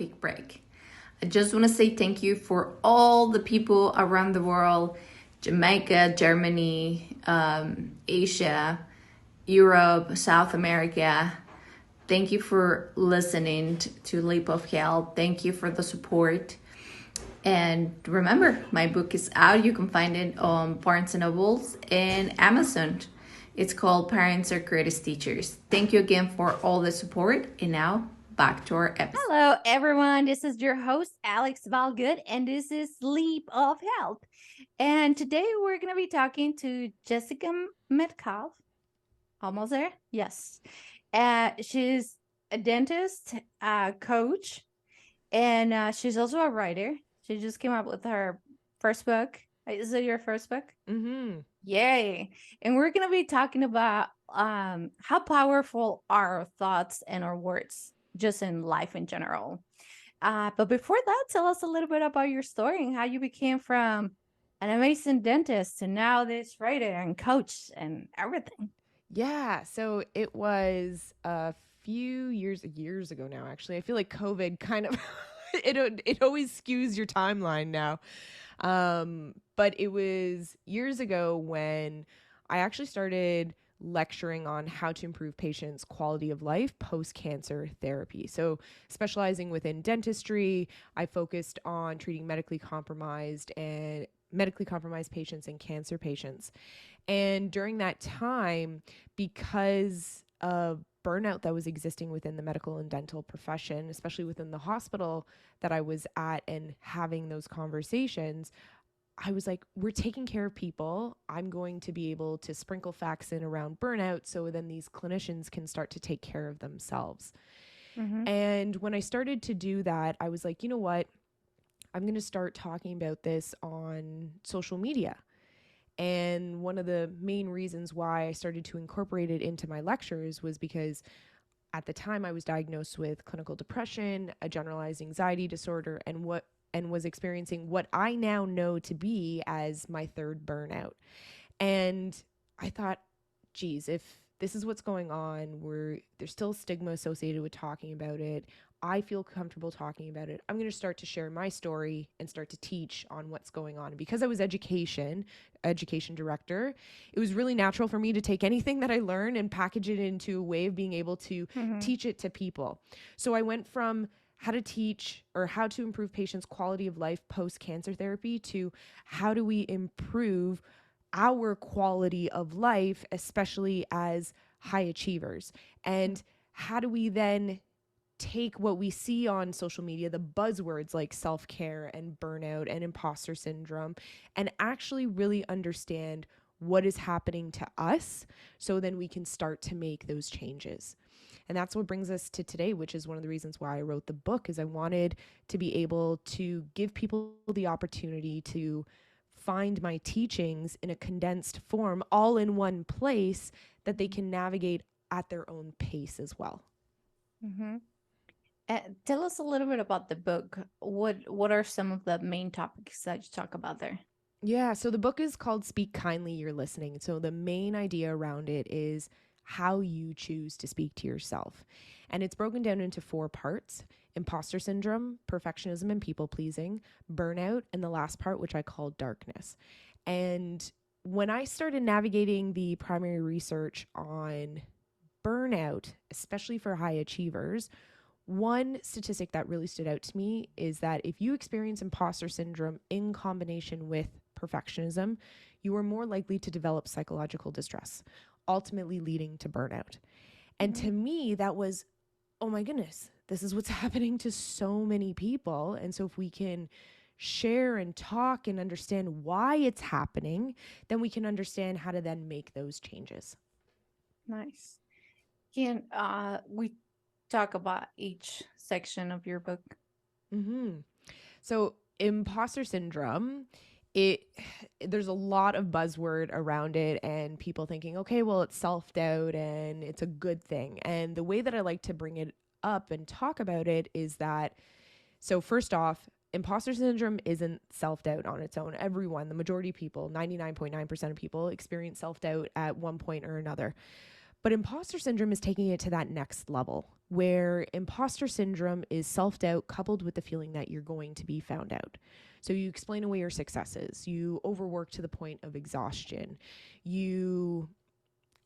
quick break. I just want to say thank you for all the people around the world, Jamaica, Germany, Asia, Europe, South America. Thank you for listening to Leap of Health. Thank you for the support. And remember, my book is out. You can find it on Barnes & Nobles and Amazon. It's called Parents Are Greatest Teachers. Thank you again for all the support. And now, back to our episode. Hello, everyone. This is your host, Alex Valgood, and this is Leap of Health. And today we're going to be talking to Jessica Metcalfe. Almost there? Yes. She's a dentist, coach, and she's also a writer. She just came up with her first book. Is it your first book? Mm-hmm. Yay. And we're going to be talking about how powerful are our thoughts and our words just in life in general. But before that, tell us a little bit about your story and how you became from an amazing dentist to now this writer and coach and everything. Yeah. So it was a few years ago now, actually. I feel like COVID kind of, it always skews your timeline now. But it was years ago when I actually started lecturing on how to improve patients' quality of life post-cancer therapy. So specializing within dentistry, I focused on treating medically compromised patients and cancer patients. And during that time, because of burnout that was existing within the medical and dental profession, especially within the hospital that I was at and having those conversations, I was like, we're taking care of people. I'm going to be able to sprinkle facts in around burnout so then these clinicians can start to take care of themselves. Mm-hmm. And when I started to do that, I was like, you know what? I'm going to start talking about this on social media. And one of the main reasons why I started to incorporate it into my lectures was because at the time I was diagnosed with clinical depression, a generalized anxiety disorder, and was experiencing what I now know to be as my third burnout. And I thought, geez, if this is what's going on, there's still stigma associated with talking about it. I feel comfortable talking about it. I'm going to start to share my story and start to teach on what's going on. And because I was education director, it was really natural for me to take anything that I learned and package it into a way of being able to teach it to people. So I went from how to teach or how to improve patients' quality of life post-cancer therapy to how do we improve our quality of life, especially as high achievers. And how do we then take what we see on social media, the buzzwords like self-care and burnout and imposter syndrome, and actually really understand what is happening to us so then we can start to make those changes. And that's what brings us to today, which is one of the reasons why I wrote the book, is I wanted to be able to give people the opportunity to find my teachings in a condensed form, all in one place that they can navigate at their own pace as well. Mm-hmm. Tell us a little bit about the book. What are some of the main topics that you talk about there? Yeah, so the book is called Speak Kindly, You're Listening. So the main idea around it is how you choose to speak to yourself. And it's broken down into 4 parts: imposter syndrome, perfectionism and people pleasing, burnout, and the last part, which I call darkness. And when I started navigating the primary research on burnout, especially for high achievers, one statistic that really stood out to me is that if you experience imposter syndrome in combination with perfectionism, you are more likely to develop psychological distress, ultimately leading to burnout. And to me, that was, oh my goodness, this is what's happening to so many people. And so if we can share and talk and understand why it's happening, then we can understand how to then make those changes. Nice. Can we talk about each section of your book? Mm-hmm. So imposter syndrome, there's a lot of buzzword around it and people thinking, okay, well, it's self-doubt and it's a good thing. And the way that I like to bring it up and talk about it is that, so first off, imposter syndrome isn't self-doubt on its own. The majority of people, 99.9% of people experience self-doubt at one point or another. But imposter syndrome is taking it to that next level, where imposter syndrome is self-doubt coupled with the feeling that you're going to be found out. So you explain away your successes, you overwork to the point of exhaustion, you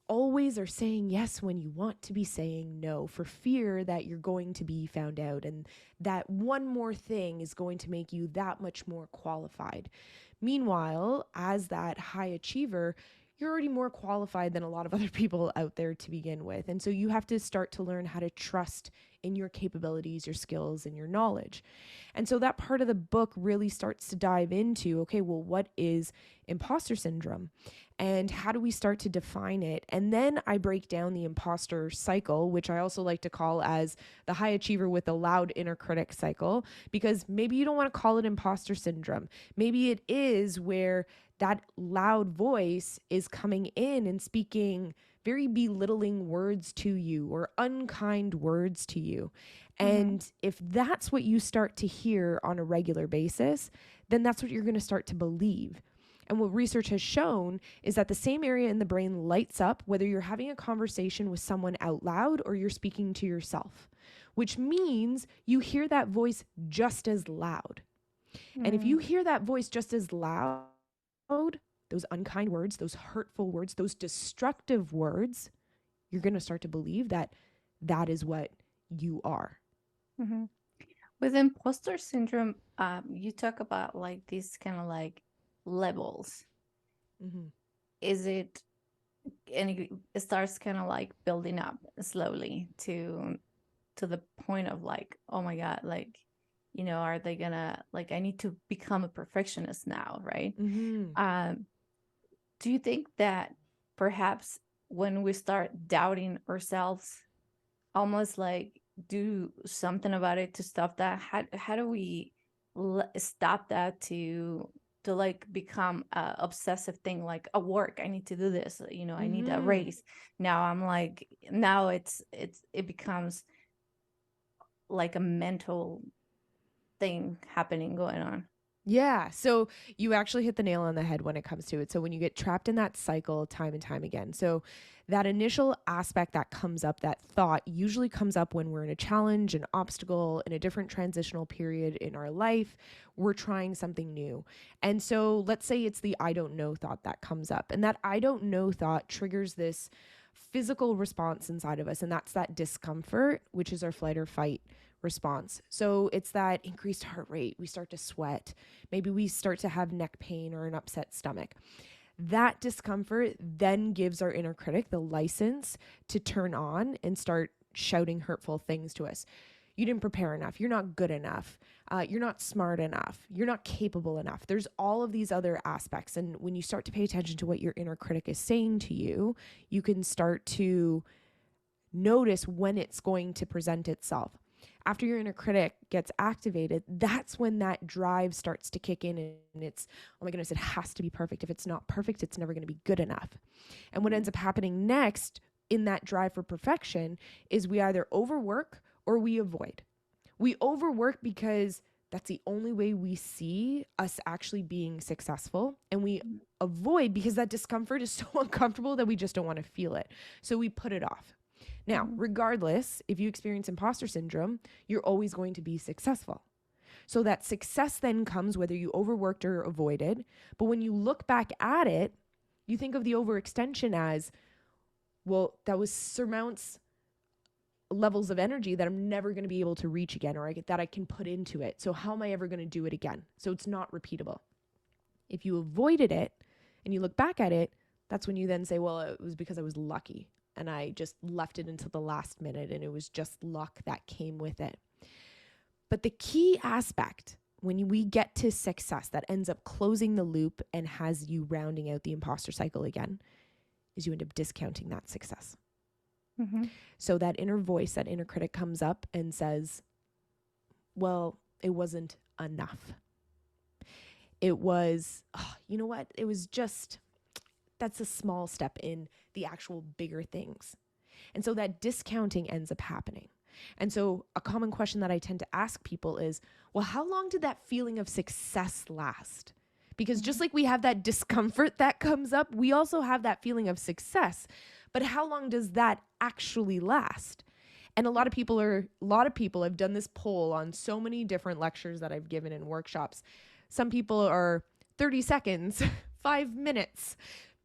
always are saying yes when you want to be saying no for fear that you're going to be found out, and that one more thing is going to make you that much more qualified. Meanwhile, as that high achiever, you're already more qualified than a lot of other people out there to begin with. And so you have to start to learn how to trust in your capabilities, your skills, and your knowledge. And so that part of the book really starts to dive into, okay, well, what is imposter syndrome? And how do we start to define it? And then I break down the imposter cycle, which I also like to call as the high achiever with a loud inner critic cycle, because maybe you don't want to call it imposter syndrome. Maybe it is where that loud voice is coming in and speaking very belittling words to you or unkind words to you. And if that's what you start to hear on a regular basis, then that's what you're going to start to believe. And what research has shown is that the same area in the brain lights up whether you're having a conversation with someone out loud or you're speaking to yourself, which means you hear that voice just as loud. And if you hear that voice just as loud, those unkind words, those hurtful words, those destructive words, you're going to start to believe that that is what you are. With imposter syndrome, you talk about like these kind of like levels. Is it, and it starts kind of like building up slowly to the point of like, oh my God, like, you know, are they gonna, like, I need to become a perfectionist now, right? Do you think that perhaps when we start doubting ourselves, almost like do something about it to stop that? How do we stop that to like become a obsessive thing, like a work, I need to do this, you know, I need a raise. Now I'm like, now it becomes like a mental thing happening, going on. Yeah. So you actually hit the nail on the head when it comes to it. So when you get trapped in that cycle time and time again, so that initial aspect that comes up, that thought usually comes up when we're in a challenge, an obstacle, in a different transitional period in our life. We're trying something new. And so let's say it's the I don't know thought that comes up. And that I don't know thought triggers this physical response inside of us. And that's that discomfort, which is our flight or fight response. So it's that increased heart rate. We start to sweat. Maybe we start to have neck pain or an upset stomach. That discomfort then gives our inner critic the license to turn on and start shouting hurtful things to us. You didn't prepare enough. You're not good enough. You're not smart enough. You're not capable enough. There's all of these other aspects. And when you start to pay attention to what your inner critic is saying to you, you can start to notice when it's going to present itself. After your inner critic gets activated, that's when that drive starts to kick in, and it's, oh my goodness, it has to be perfect. If it's not perfect, it's never going to be good enough. And what ends up happening next in that drive for perfection is we either overwork or we avoid. We overwork because that's the only way we see us actually being successful. And we avoid because that discomfort is so uncomfortable that we just don't want to feel it. So we put it off. Now, regardless, if you experience imposter syndrome, you're always going to be successful. So that success then comes whether you overworked or avoided. But when you look back at it, you think of the overextension as, well, that was surmounts levels of energy that I'm never going to be able to reach again, or that I can put into it. So how am I ever going to do it again? So it's not repeatable. If you avoided it and you look back at it, that's when you then say, well, it was because I was lucky. And I just left it until the last minute, and it was just luck that came with it. But the key aspect when we get to success that ends up closing the loop and has you rounding out the imposter cycle again is you end up discounting that success. So that inner voice, that inner critic comes up and says, well, it wasn't enough. It was, you know what? It was just, that's a small step in the actual bigger things. And so that discounting ends up happening. And so a common question that I tend to ask people is, well, how long did that feeling of success last? Because just like we have that discomfort that comes up, we also have that feeling of success. But how long does that actually last? And a lot of people have done this poll on so many different lectures that I've given in workshops. Some people are 30 seconds, 5 minutes,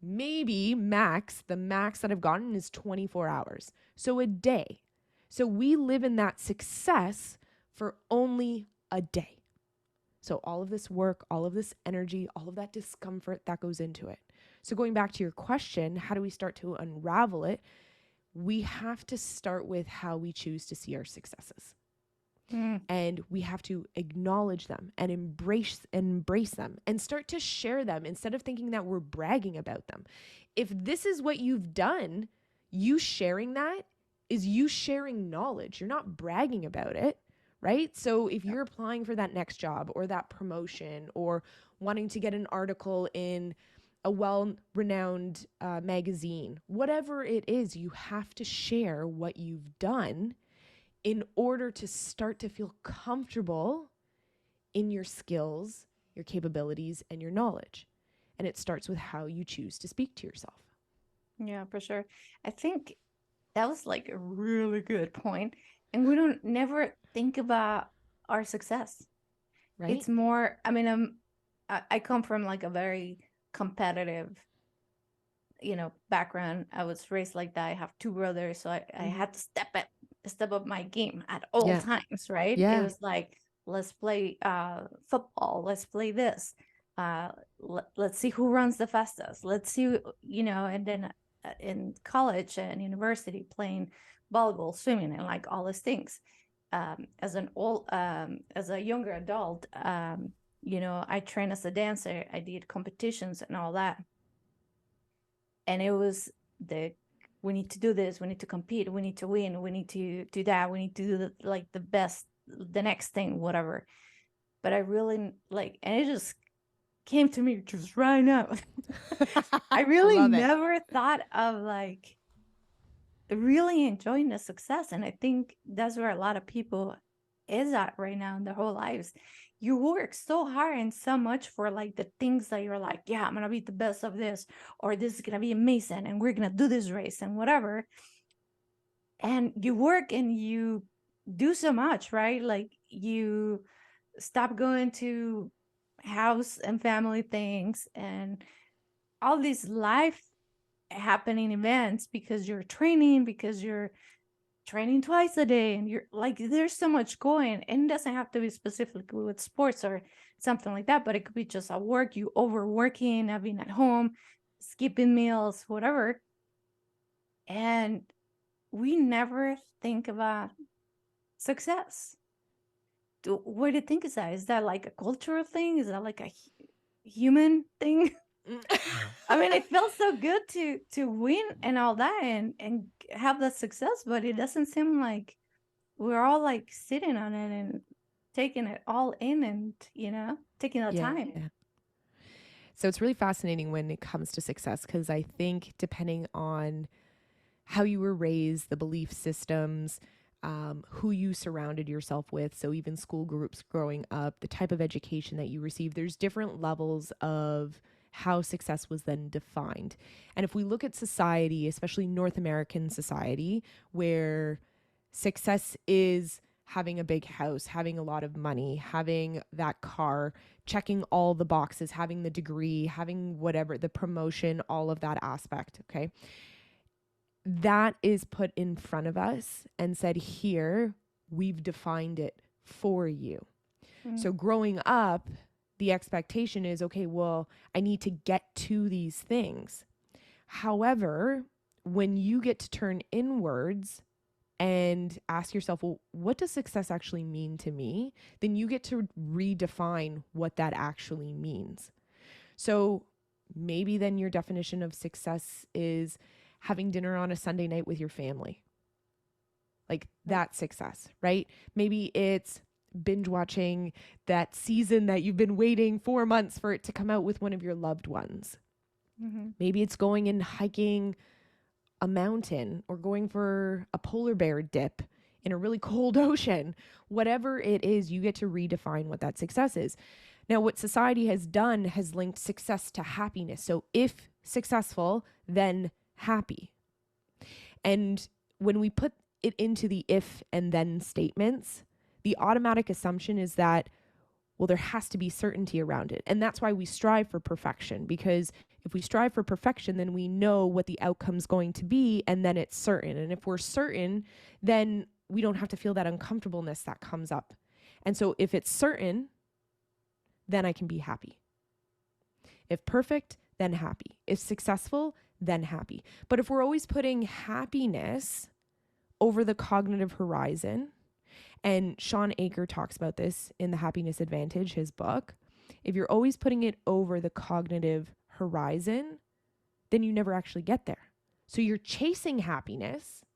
maybe the max that I've gotten is 24 hours. So a day. So we live in that success for only a day. So all of this work, all of this energy, all of that discomfort that goes into it. So going back to your question, how do we start to unravel it? We have to start with how we choose to see our successes. And we have to acknowledge them and embrace them and start to share them instead of thinking that we're bragging about them. If this is what you've done, you sharing that is you sharing knowledge. You're not bragging about it, right? So if you're applying for that next job or that promotion or wanting to get an article in a well-renowned magazine, whatever it is, you have to share what you've done in order to start to feel comfortable in your skills, your capabilities, and your knowledge. And it starts with how you choose to speak to yourself. Yeah, for sure. I think that was like a really good point. And we don't never think about our success. Right? It's more, I mean, I come from like a very competitive, background. I was raised like that. I have two brothers, so I had to step up my game at all times, right? It was like, let's play football, let's play this, let's see who runs the fastest, let's see, and then in college and university, playing volleyball, swimming, and like all these things. As a younger adult, I trained as a dancer, I did competitions and all that. And it was we need to do this, we need to compete, we need to win, we need to do that, we need to do the best, the next thing, whatever. But I really and it just came to me just right now. I really never thought of really enjoying the success. And I think that's where a lot of people is at right now in their whole lives. You work so hard and so much for the things that you're like, yeah, I'm gonna be the best of this, or this is gonna be amazing, and we're gonna do this race and whatever. And you work and you do so much, right? Like, you stop going to house and family things and all these life happening events because you're training, twice a day, and you're like, there's so much going. And it doesn't have to be specifically with sports or something like that, but it could be just at work, you overworking, having at home, skipping meals, whatever. And we never think about success. What do you think? Is that like a cultural thing? Is that like a human thing? I mean, it feels so good to win and all that, and have that success, but it doesn't seem like we're all like sitting on it and taking it all in, and taking the time. Yeah. So it's really fascinating when it comes to success, because I think depending on how you were raised, the belief systems, who you surrounded yourself with, so even school groups growing up, the type of education that you received, there's different levels of how success was then defined. And if we look at society, especially North American society, where success is having a big house, having a lot of money, having that car, checking all the boxes, having the degree, having whatever, the promotion, all of that aspect, okay? That is put in front of us and said, here, we've defined it for you. So growing up, the expectation is, okay, well, I need to get to these things. However, when you get to turn inwards and ask yourself, well, what does success actually mean to me? Then you get to redefine what that actually means. So maybe then your definition of success is having dinner on a Sunday night with your family. Like, that's success, right? Maybe it's binge watching that season that you've been waiting 4 months for it to come out with one of your loved ones. Maybe it's going and hiking a mountain, or going for a polar bear dip in a really cold ocean. Whatever it is, you get to redefine what that success is. Now, what society has done has linked success to happiness. So if successful, then happy. And when we put it into the if and then statements, the automatic assumption is that, well, there has to be certainty around it. And that's why we strive for perfection, because if we strive for perfection, then we know what the outcome's going to be, and then it's certain. And if we're certain, then we don't have to feel that uncomfortableness that comes up. And so if it's certain, then I can be happy. If perfect, then happy. If successful, then happy. But if we're always putting happiness over the cognitive horizon, and Sean Aker talks about this in The Happiness Advantage, his book, if you're always putting it over the cognitive horizon, then you never actually get there. So you're chasing happiness,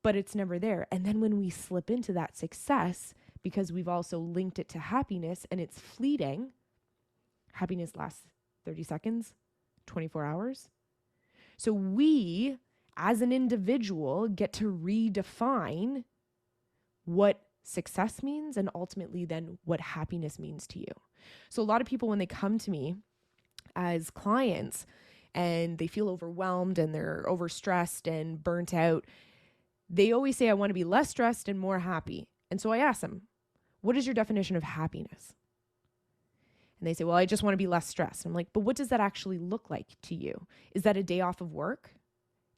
but it's never there. And then when we slip into that success, because we've also linked it to happiness and it's fleeting, happiness lasts 30 seconds, 24 hours. So we, as an individual, get to redefine what success means and ultimately then what happiness means to you. So a lot of people, when they come to me as clients and they feel overwhelmed and they're overstressed and burnt out, they always say, I want to be less stressed and more happy. And so I ask them, what is your definition of happiness? And they say, well, I just want to be less stressed. I'm like, but what does that actually look like to you? Is that a day off of work?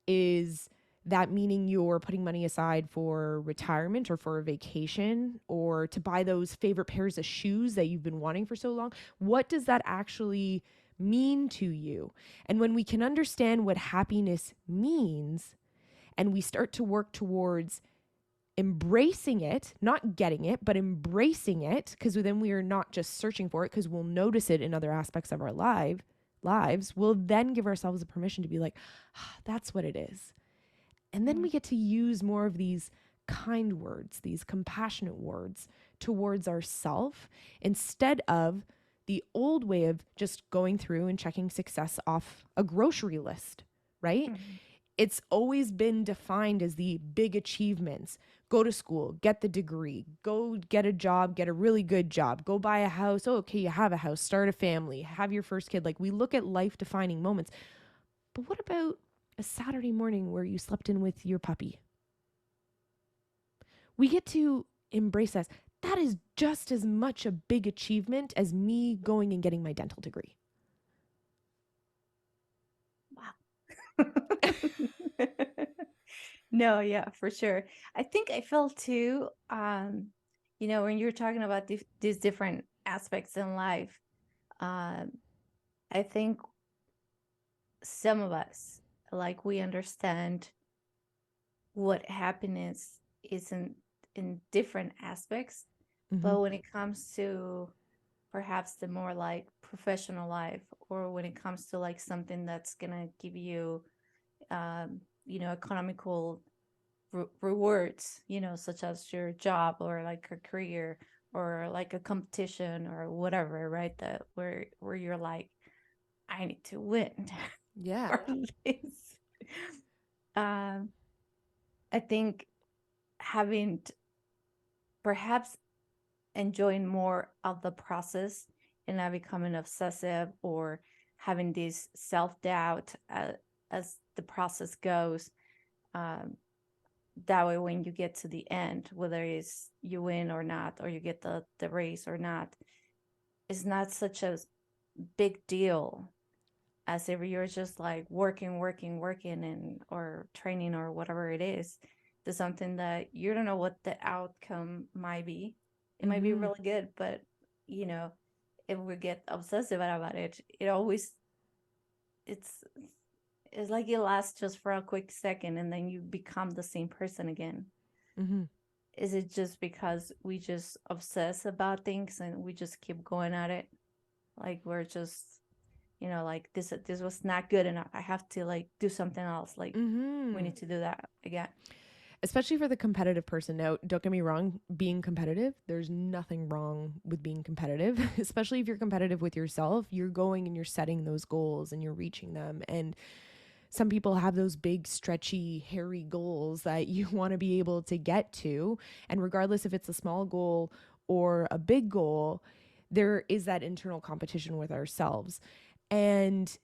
Is that meaning you're putting money aside for retirement or for a vacation or to buy those favorite pairs of shoes that you've been wanting for so long? What does that actually mean to you? And when we can understand what happiness means and we start to work towards embracing it, not getting it, but embracing it, because then we are not just searching for it, because we'll notice it in other aspects of our lives, we'll then give ourselves the permission to be like, that's what it is. And then we get to use more of these kind words, these compassionate words towards ourself, instead of the old way of just going through and checking success off a grocery list, right? Mm-hmm. It's always been defined as the big achievements. Go to school, get the degree, go get a job, get a really good job, go buy a house. Oh, okay, you have a house, start a family, have your first kid. Like, we look at life defining moments. But what about a Saturday morning where you slept in with your puppy? We get to embrace that. That is just as much a big achievement as me going and getting my dental degree. Wow. No, yeah, for sure. I think I felt too, when you're talking about these different aspects in life, I think some of us, like, we understand what happiness is in different aspects. Mm-hmm. But when it comes to perhaps the more like professional life, or when it comes to like something that's gonna give you economical rewards, such as your job or like a career or like a competition or whatever, right? That where you're like, I need to win. Yeah. For this. I think having perhaps enjoying more of the process and not becoming obsessive or having this self-doubt as the process goes. That way, when you get to the end, whether it's you win or not, or you get the race or not, it's not such a big deal as if you're just like working and or training or whatever it is to something that you don't know what the outcome might be. It might be really good, but if we get obsessive about it, it's like it lasts just for a quick second and then you become the same person again. Mm-hmm. Is it just because we just obsess about things and we just keep going at it? Like we're just, like this was not good enough. I have to like do something else. Like we need to do that again. Especially for the competitive person. Now, don't get me wrong, being competitive, there's nothing wrong with being competitive, especially if you're competitive with yourself. You're going and you're setting those goals and you're reaching them. And some people have those big, stretchy, hairy goals that you want to be able to get to. And regardless if it's a small goal or a big goal, there is that internal competition with ourselves. And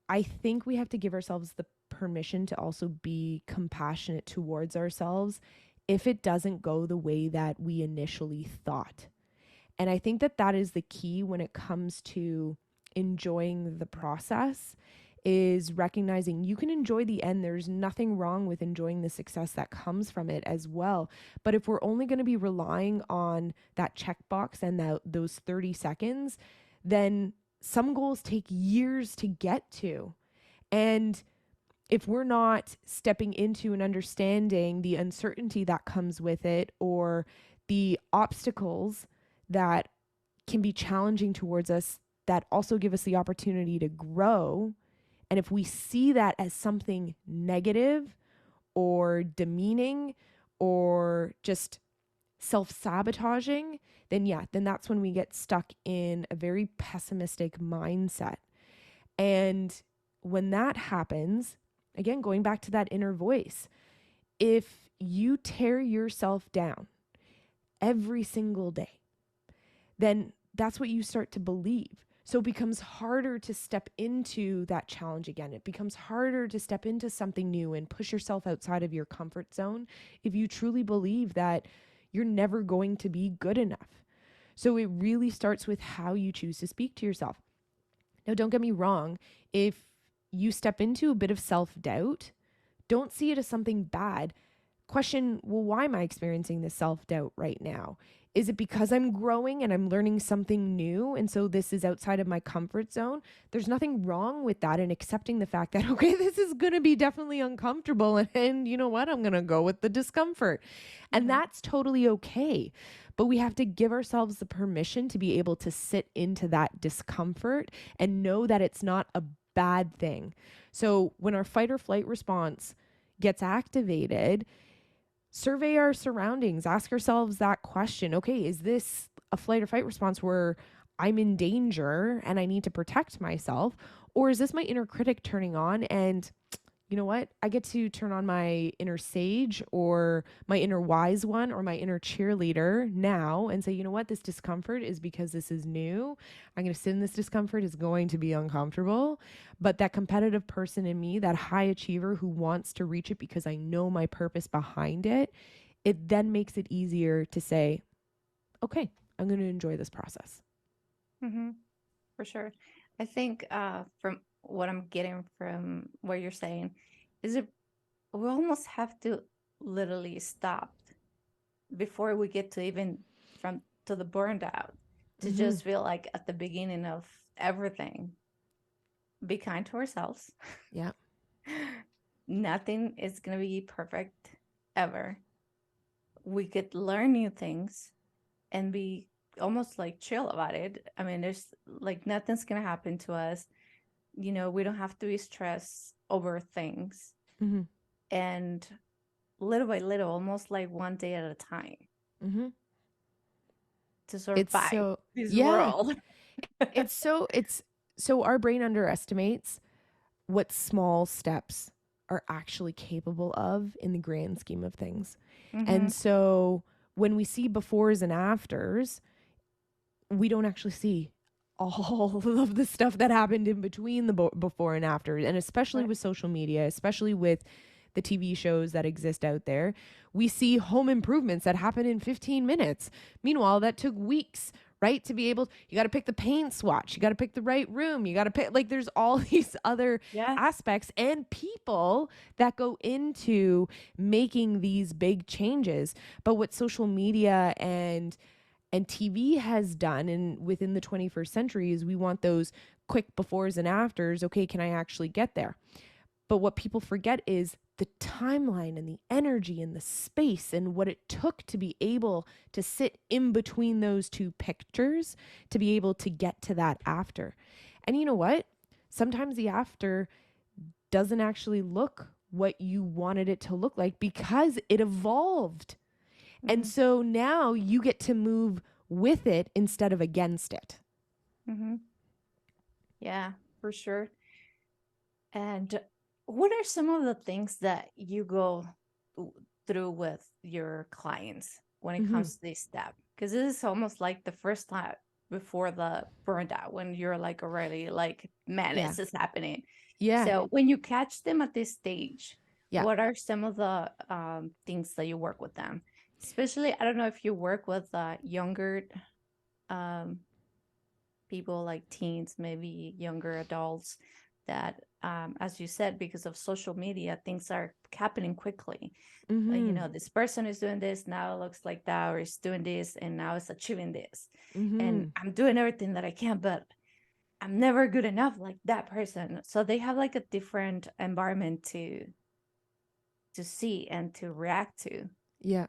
I think we have to give ourselves the permission to also be compassionate towards ourselves if it doesn't go the way that we initially thought. And I think that that is the key when it comes to enjoying the process, is recognizing you can enjoy the end. There's nothing wrong with enjoying the success that comes from it as well. But if we're only going to be relying on that checkbox and those 30 seconds, then some goals take years to get to. And if we're not stepping into and understanding the uncertainty that comes with it, or the obstacles that can be challenging towards us that also give us the opportunity to grow, and if we see that as something negative or demeaning or just self-sabotaging, then that's when we get stuck in a very pessimistic mindset. And when that happens, again, going back to that inner voice, if you tear yourself down every single day, then that's what you start to believe. So it becomes harder to step into that challenge again. It becomes harder to step into something new and push yourself outside of your comfort zone if you truly believe that you're never going to be good enough. So it really starts with how you choose to speak to yourself. Now, don't get me wrong. If you step into a bit of self-doubt, don't see it as something bad. Question, well, why am I experiencing this self-doubt right now? Is it because I'm growing and I'm learning something new, and so this is outside of my comfort zone? There's nothing wrong with that, and accepting the fact that, okay, this is going to be definitely uncomfortable, and you know what? I'm going to go with the discomfort. And that's totally okay. But we have to give ourselves the permission to be able to sit into that discomfort and know that it's not a bad thing. So when our fight or flight response gets activated, survey our surroundings, ask ourselves that question. Okay, is this a flight or fight response where I'm in danger and I need to protect myself? Or is this my inner critic turning on, and you know what? I get to turn on my inner sage or my inner wise one or my inner cheerleader now and say, you know what? This discomfort is because this is new. I'm going to sit in this discomfort. It's going to be uncomfortable. But that competitive person in me, that high achiever who wants to reach it because I know my purpose behind it, it then makes it easier to say, okay, I'm going to enjoy this process. Mm-hmm. For sure. I think from what I'm getting from what you're saying is it we almost have to literally stop before we get to even from to the burned out to Mm-hmm. just feel like at the beginning of everything, be kind to ourselves. Yeah. Nothing is going to be perfect ever. We could learn new things and be almost like chill about it. I mean, there's like nothing's going to happen to us. You know, we don't have to be stressed over things. Mm-hmm. And little by little, almost like one day at a time Mm-hmm. to It's survive so, this yeah. world. It's so our brain underestimates what small steps are actually capable of in the grand scheme of things. Mm-hmm. And so when we see befores and afters, we don't actually see all of the stuff that happened in between the before and after. And especially Right. with social media, especially with the TV shows that exist out there, we see home improvements that happen in 15 minutes. Meanwhile, that took weeks, right? To be able, you got to pick the paint swatch, you got to pick the right room, you got to pick, like, there's all these other Yes. aspects and people that go into making these big changes. But what social media and TV has done, and within the 21st century, is we want those quick befores and afters. Okay, can I actually get there? But what people forget is the timeline and the energy and the space and what it took to be able to sit in between those two pictures to be able to get to that after. And you know what? Sometimes the after doesn't actually look what you wanted it to look like because it evolved. And Mm-hmm. so now you get to move with it instead of against it. Mm-hmm. Yeah, for sure. And what are some of the things that you go through with your clients when it Mm-hmm. comes to this step? Because this is almost like the first step before the burned out when you're like already like, man, Yeah. this is happening. Yeah. So when you catch them at this stage, Yeah. what are some of the things that you work with them? Especially, I don't know if you work with younger um, people like teens, maybe younger adults that, as you said, because of social media, things are happening quickly. Mm-hmm. This person is doing this, now it looks like that, or is doing this, and now it's achieving this. And Mm-hmm. I'm doing everything that I can, but I'm never good enough like that person. So they have like a different environment to see and to react to. Yeah.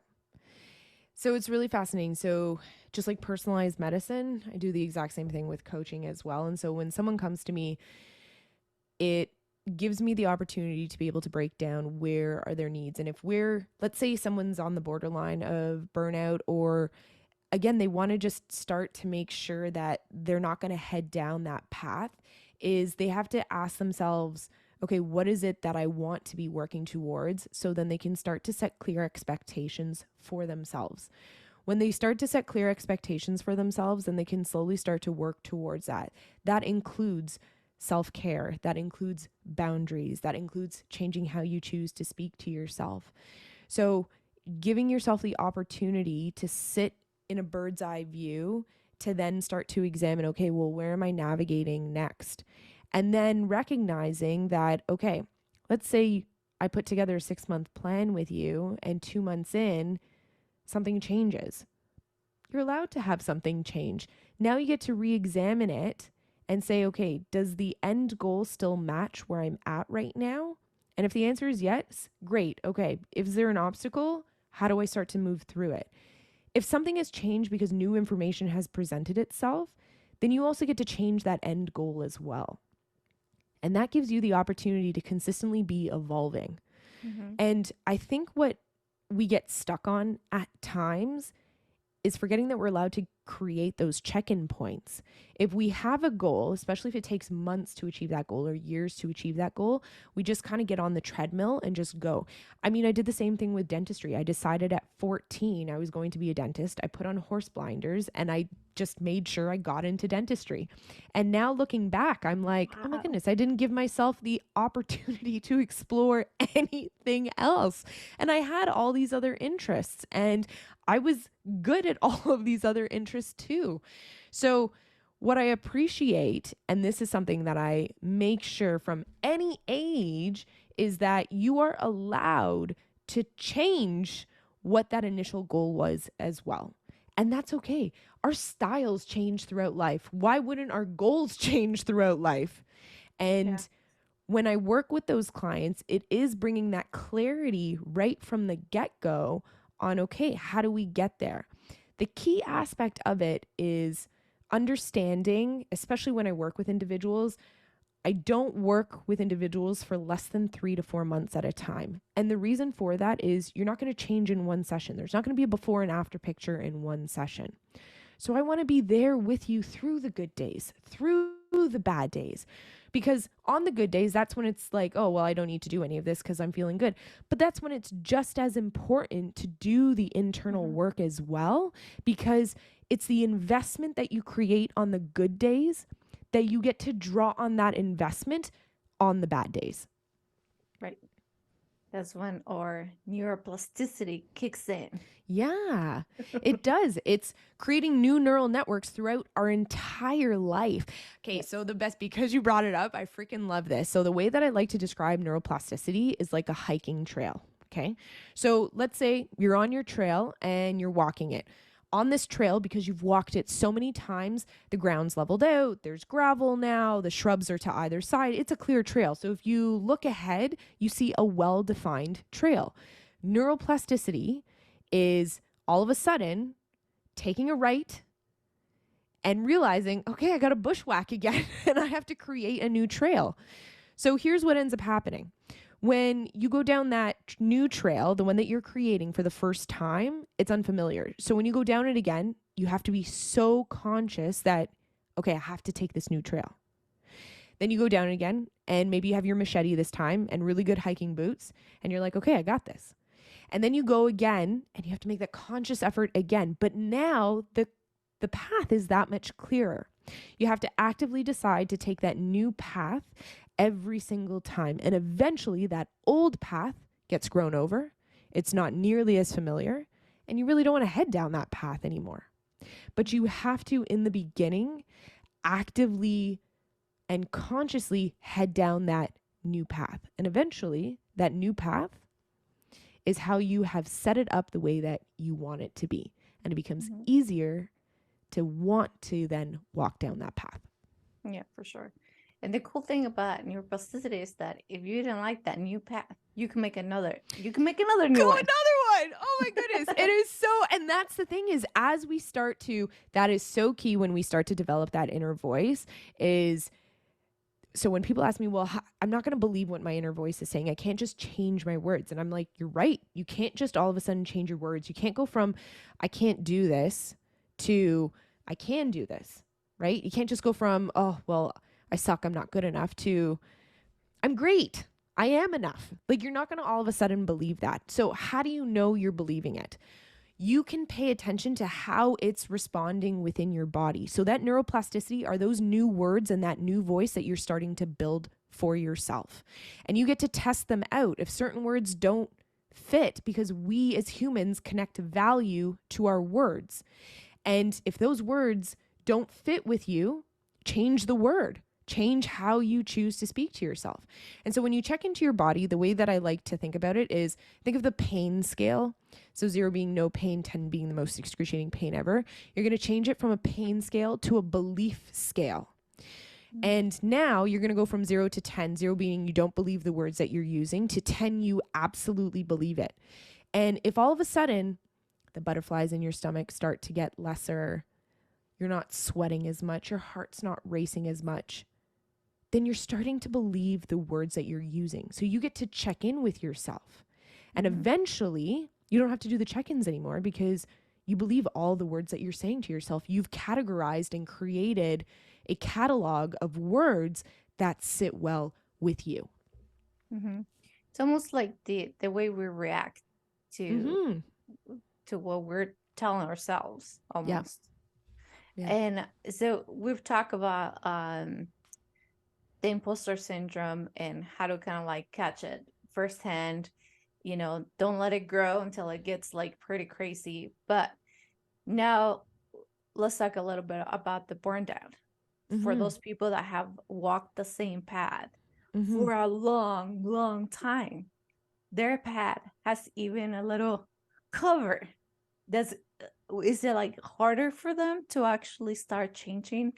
So it's really fascinating. So just like personalized medicine, I do the exact same thing with coaching as well. And so when someone comes to me, it gives me the opportunity to be able to break down where are their needs. And if let's say someone's on the borderline of burnout, or again, they want to just start to make sure that they're not going to head down that path, is they have to ask themselves, okay, what is it that I want to be working towards? So then they can start to set clear expectations for themselves. When they start to set clear expectations for themselves, then they can slowly start to work towards that. That includes self-care, that includes boundaries, that includes changing how you choose to speak to yourself. So giving yourself the opportunity to sit in a bird's eye view to then start to examine, okay, well, where am I navigating next? And then recognizing that, okay, let's say I put together a 6-month plan with you, and 2 months in, something changes. You're allowed to have something change. Now you get to re-examine it and say, okay, does the end goal still match where I'm at right now? And if the answer is yes, great. Okay, is there an obstacle? How do I start to move through it? If something has changed because new information has presented itself, then you also get to change that end goal as well. And that gives you the opportunity to consistently be evolving. Mm-hmm. And I think what we get stuck on at times is forgetting that we're allowed to create those check-in points. If we have a goal, especially if it takes months to achieve that goal or years to achieve that goal, we just kind of get on the treadmill and just go. I mean, I did the same thing with dentistry. I decided at 14 I was going to be a dentist. I put on horse blinders and I just made sure I got into dentistry. And now looking back, I'm like, oh my Wow. goodness, I didn't give myself the opportunity to explore anything else. And I had all these other interests, and I was good at all of these other interests too. So, what I appreciate, and this is something that I make sure from any age, is that you are allowed to change what that initial goal was as well. And that's okay. Our styles change throughout life. Why wouldn't our goals change throughout life? Yeah. And when I work with those clients, it is bringing that clarity right from the get go on, okay, how do we get there? The key aspect of it is understanding, especially when I work with individuals, I don't work with individuals for less than 3 to 4 months at a time. And the reason for that is you're not going to change in one session. There's not going to be a before and after picture in one session. So I want to be there with you through the good days, through the bad days. Because on the good days, that's when it's like, oh, well, I don't need to do any of this because I'm feeling good. But that's when it's just as important to do the internal Mm-hmm. work as well, because it's the investment that you create on the good days that you get to draw on that investment on the bad days. Right. That's when our neuroplasticity kicks in. Yeah, it does. It's creating new neural networks throughout our entire life. Okay, Yes. so the best, because you brought it up, I freaking love this. So the way that I like to describe neuroplasticity is like a hiking trail. Okay, so let's say you're on your trail and you're walking it. On this trail, because you've walked it so many times, the ground's leveled out, there's gravel now, the shrubs are to either side. It's a clear trail. So if you look ahead, you see a well defined trail. Neuroplasticity is all of a sudden taking a right and realizing, okay, I got to bushwhack again and I have to create a new trail. So here's what ends up happening. When you go down that new trail, the one that you're creating for the first time, it's unfamiliar. So when you go down it again, you have to be so conscious that, okay, I have to take this new trail. Then you go down it again, and maybe you have your machete this time and really good hiking boots, and you're like, okay, I got this. And then you go again and you have to make that conscious effort again. But now the path is that much clearer. You have to actively decide to take that new path every single time. And eventually that old path gets grown over. It's not nearly as familiar, and you really don't want to head down that path anymore. But you have to, in the beginning, actively and consciously head down that new path. And eventually, that new path is how you have set it up the way that you want it to be. And it becomes easier to want to then walk down that path. Yeah, for sure. And the cool thing about neuroplasticity is that if you didn't like that new path, you can make another new one. Another one. Oh my goodness. It is so, and that's the thing is, as we start to, that is so key when we start to develop that inner voice is, so when people ask me, well, I'm not going to believe what my inner voice is saying. I can't just change my words. And I'm like, you're right. You can't just all of a sudden change your words. You can't go from, I can't do this to, I can do this, right? You can't just go from, oh, well, I suck, I'm not good enough to, I'm great, I am enough. Like, you're not going to all of a sudden believe that. So how do you know you're believing it? You can pay attention to how it's responding within your body. So that neuroplasticity are those new words and that new voice that you're starting to build for yourself. And you get to test them out if certain words don't fit, because we as humans connect value to our words. And if those words don't fit with you, change the word. Change how you choose to speak to yourself. And so when you check into your body, the way that I like to think about it is, think of the pain scale. So 0 being no pain, 10 being the most excruciating pain ever. You're going to change it from a pain scale to a belief scale. And now you're going to go from 0 to 10, 0 being you don't believe the words that you're using, to 10, you absolutely believe it. And if all of a sudden the butterflies in your stomach start to get lesser, you're not sweating as much, your heart's not racing as much, then you're starting to believe the words that you're using. So you get to check in with yourself. And eventually, you don't have to do the check-ins anymore because you believe all the words that you're saying to yourself. You've categorized and created a catalog of words that sit well with you. It's almost like the way we react to what we're telling ourselves, almost. Yeah. And so we've talked about the imposter syndrome and how to kind of like catch it firsthand. You know, don't let it grow until it gets like pretty crazy. But now let's talk a little bit about the burnout for those people that have walked the same path for a long, long time. Their path has even a little cover. Is it like harder for them to actually start changing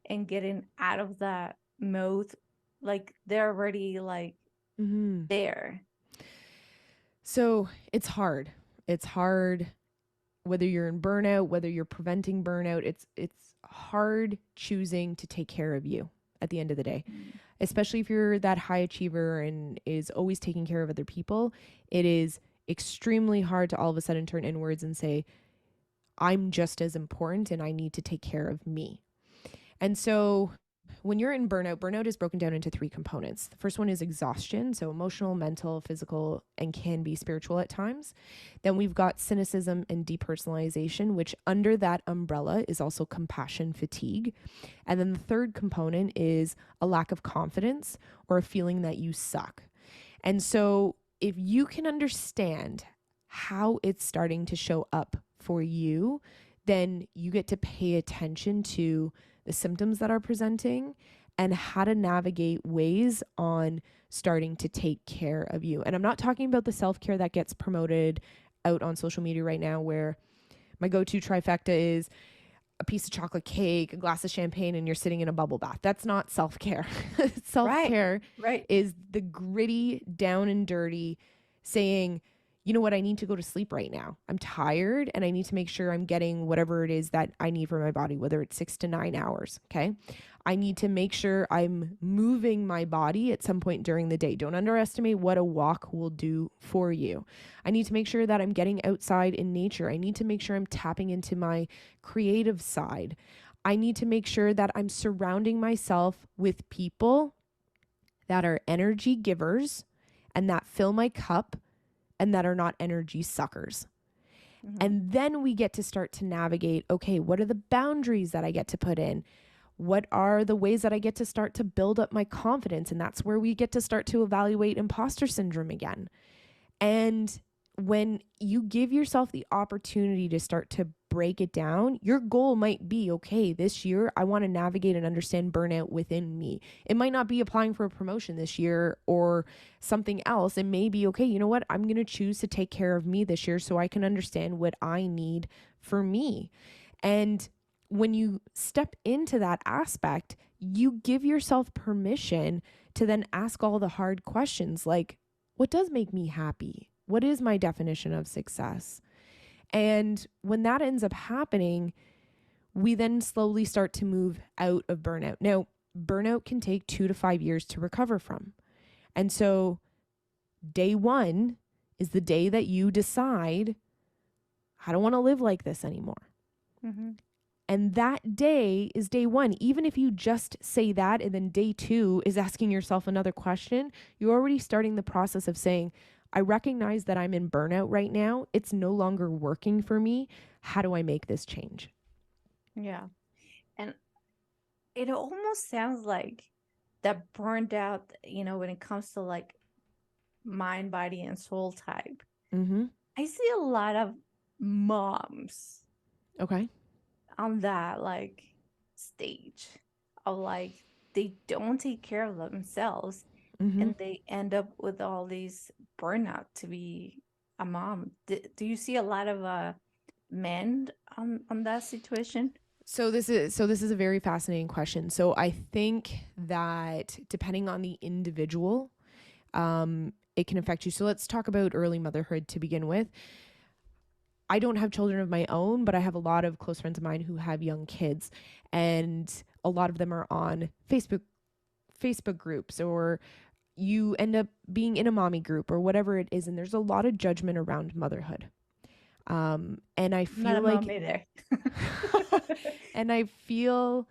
and getting out of that mode? Like they're already like there. So it's hard. It's hard whether you're in burnout, whether you're preventing burnout. It's hard choosing to take care of you at the end of the day, especially if you're that high achiever and is always taking care of other people. It is extremely hard to all of a sudden turn inwards and say, I'm just as important and I need to take care of me. And so when you're in burnout is broken down into 3 components. The first one is exhaustion, so emotional, mental, physical, and can be spiritual at times. Then we've got cynicism and depersonalization, which under that umbrella is also compassion fatigue. And then the third component is a lack of confidence or a feeling that you suck. And so if you can understand how it's starting to show up for you, then you get to pay attention to the symptoms that are presenting and how to navigate ways on starting to take care of you. And I'm not talking about the self-care that gets promoted out on social media right now, where my go-to trifecta is a piece of chocolate cake, a glass of champagne, and you're sitting in a bubble bath. That's not self-care. Self-care is the gritty, down and dirty saying, you know what, I need to go to sleep right now. I'm tired and I need to make sure I'm getting whatever it is that I need for my body, whether it's 6 to 9 hours. Okay. I need to make sure I'm moving my body at some point during the day. Don't underestimate what a walk will do for you. I need to make sure that I'm getting outside in nature. I need to make sure I'm tapping into my creative side. I need to make sure that I'm surrounding myself with people that are energy givers and that fill my cup and that are not energy suckers. And then we get to start to navigate, okay, what are the boundaries that I get to put in? What are the ways that I get to start to build up my confidence? And that's where we get to start to evaluate imposter syndrome again. And when you give yourself the opportunity to start to break it down, your goal might be, okay, this year I want to navigate and understand burnout within me. It might not be applying for a promotion this year or something else. It may be, okay, you know what? I'm going to choose to take care of me this year so I can understand what I need for me. And when you step into that aspect, you give yourself permission to then ask all the hard questions like, what does make me happy? What is my definition of success? And when that ends up happening, we then slowly start to move out of burnout. Now, burnout can take 2 to 5 years to recover from. And so, day one is the day that you decide, I don't want to live like this anymore. Mm-hmm. And that day is day one. Even if you just say that and then day two is asking yourself another question, you're already starting the process of saying, I recognize that I'm in burnout right now. It's no longer working for me. How do I make this change? Yeah. And it almost sounds like that burned out, when it comes to like mind, body, and soul type. Mm-hmm. I see a lot of moms Okay. on that like stage of like they don't take care of themselves Mm-hmm. and they end up with all these burnout to be a mom. Do you see a lot of men on that situation? So this is a very fascinating question. So I think that depending on the individual, it can affect you. So let's talk about early motherhood to begin with. I don't have children of my own, but I have a lot of close friends of mine who have young kids, and a lot of them are on Facebook groups, or you end up being in a mommy group or whatever it is, and there's a lot of judgment around motherhood. And I Not feel a mom like either. and I feel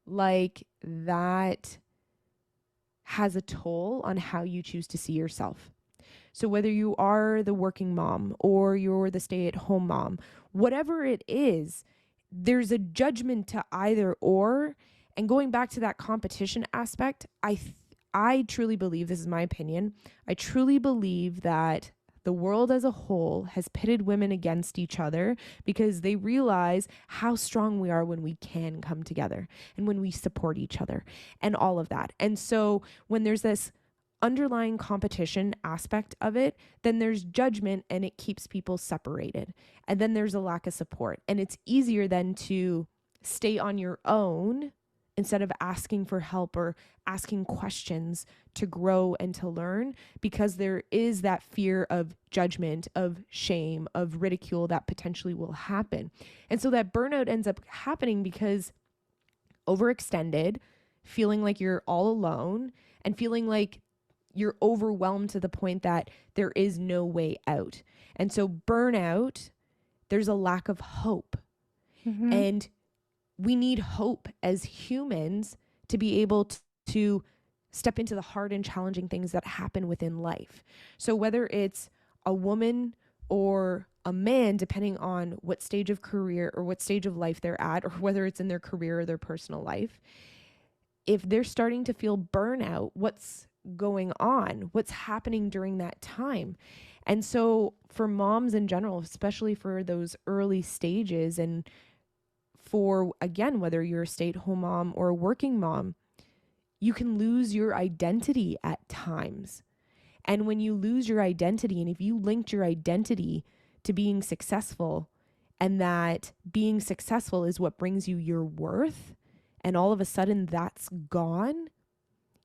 like that has a toll on how you choose to see yourself. So whether you are the working mom or you're the stay-at-home mom, whatever it is, there's a judgment to either or. And going back to that competition aspect, I truly believe, this is my opinion, I truly believe that the world as a whole has pitted women against each other because they realize how strong we are when we can come together and when we support each other and all of that. And so when there's this underlying competition aspect of it, then there's judgment and it keeps people separated. And then there's a lack of support. And it's easier then to stay on your own instead of asking for help or asking questions to grow and to learn, because there is that fear of judgment, of shame, of ridicule that potentially will happen. And so that burnout ends up happening because overextended, feeling like you're all alone, and feeling like you're overwhelmed to the point that there is no way out. And so burnout, there's a lack of hope. Mm-hmm. And we need hope as humans to be able to step into the hard and challenging things that happen within life. So whether it's a woman or a man, depending on what stage of career or what stage of life they're at, or whether it's in their career or their personal life, if they're starting to feel burnout, what's going on? What's happening during that time? And so for moms in general, especially for those early stages, and for, again, whether you're a stay-at-home mom or a working mom, you can lose your identity at times. And when you lose your identity, and if you linked your identity to being successful, and that being successful is what brings you your worth, and all of a sudden that's gone,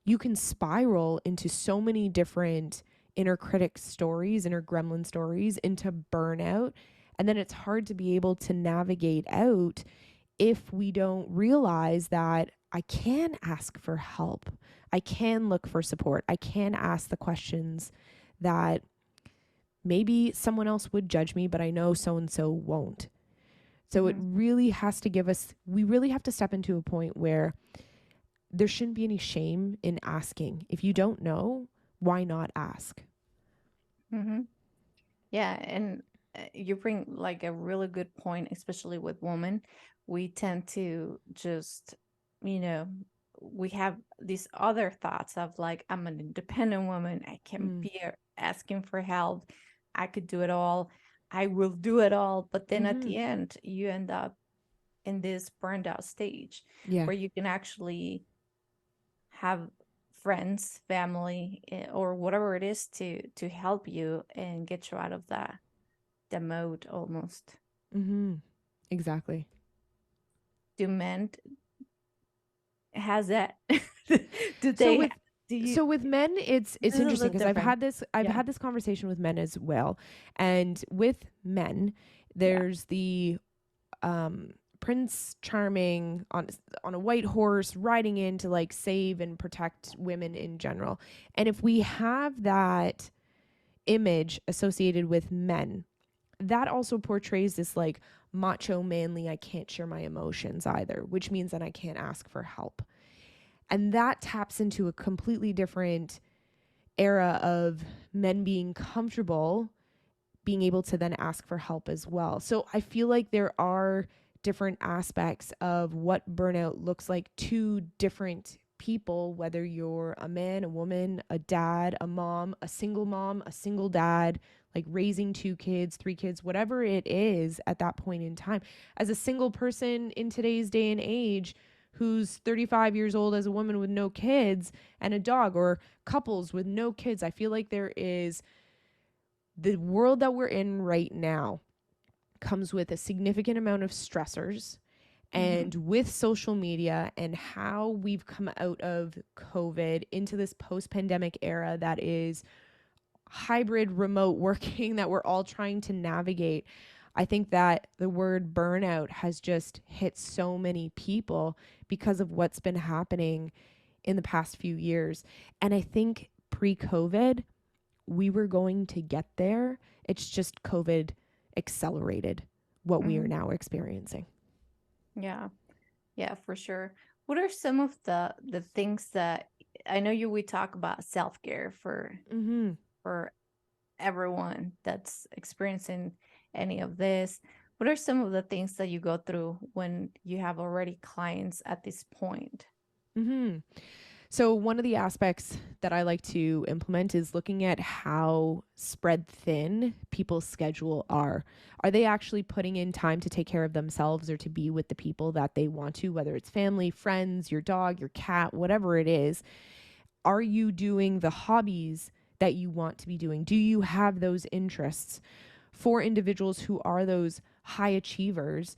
you can spiral into so many different inner critic stories, inner gremlin stories, into burnout. And then it's hard to be able to navigate out if we don't realize that I can ask for help. I can look for support. I can ask the questions that maybe someone else would judge me, but I know so-and-so won't. So it really has to give us, we really have to step into a point where there shouldn't be any shame in asking. If you don't know, why not ask? Mm-hmm. Yeah, and you bring like a really good point, especially with women. We tend to just you know, we have these other thoughts of like, I'm an independent woman. I can Mm. be asking for help. I could do it all. I will do it all. But then at Mm-hmm. the end, you end up in this burned out stage Yeah. where you can actually have friends, family, or whatever it is to help you and get you out of the mode almost. Mm-hmm. Exactly. Do men has that? Do So they? with Do you? so with men, This it's is a interesting little because different. I've Yeah, had this conversation with men as well, and with men, yeah. there's the Prince Charming on a white horse riding in to like save and protect women in general, and if we have that image associated with men, that also portrays this like macho manly, I can't share my emotions either, which means that I can't ask for help. And that taps into a completely different era of men being comfortable being able to then ask for help as well. So I feel like there are different aspects of what burnout looks like to different people, whether you're a man, a woman, a dad, a mom, a single dad, like raising 2 kids, 3 kids, whatever it is at that point in time. As a single person in today's day and age, who's 35 years old, as a woman with no kids and a dog, or couples with no kids, I feel like there is the world that we're in right now comes with a significant amount of stressors. Mm-hmm. And with social media and how we've come out of COVID into this post pandemic era that is hybrid remote working that we're all trying to navigate, I think that the word burnout has just hit so many people because of what's been happening in the past few years. And I think pre COVID, we were going to get there. It's just COVID accelerated what we are Mm-hmm. now experiencing. Yeah, yeah, for sure. What are some of the things that I know you we talk about self care Mm-hmm. for everyone that's experiencing any of this? What are some of the things that you go through when you have already clients at this point? Mm-hmm. So, one of the aspects that I like to implement is looking at how spread thin people's schedule are. Are they actually putting in time to take care of themselves or to be with the people that they want to, whether it's family, friends, your dog, your cat, whatever it is? Are you doing the hobbies that you want to be doing? Do you have those interests? For individuals who are those high achievers,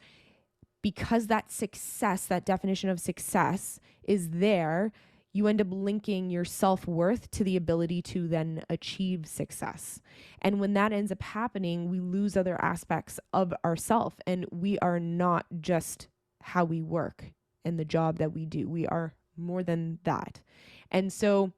because that success, that definition of success is there, you end up linking your self worth to the ability to then achieve success. And when that ends up happening, we lose other aspects of ourself. And we are not just how we work and the job that we do, we are more than that. And so,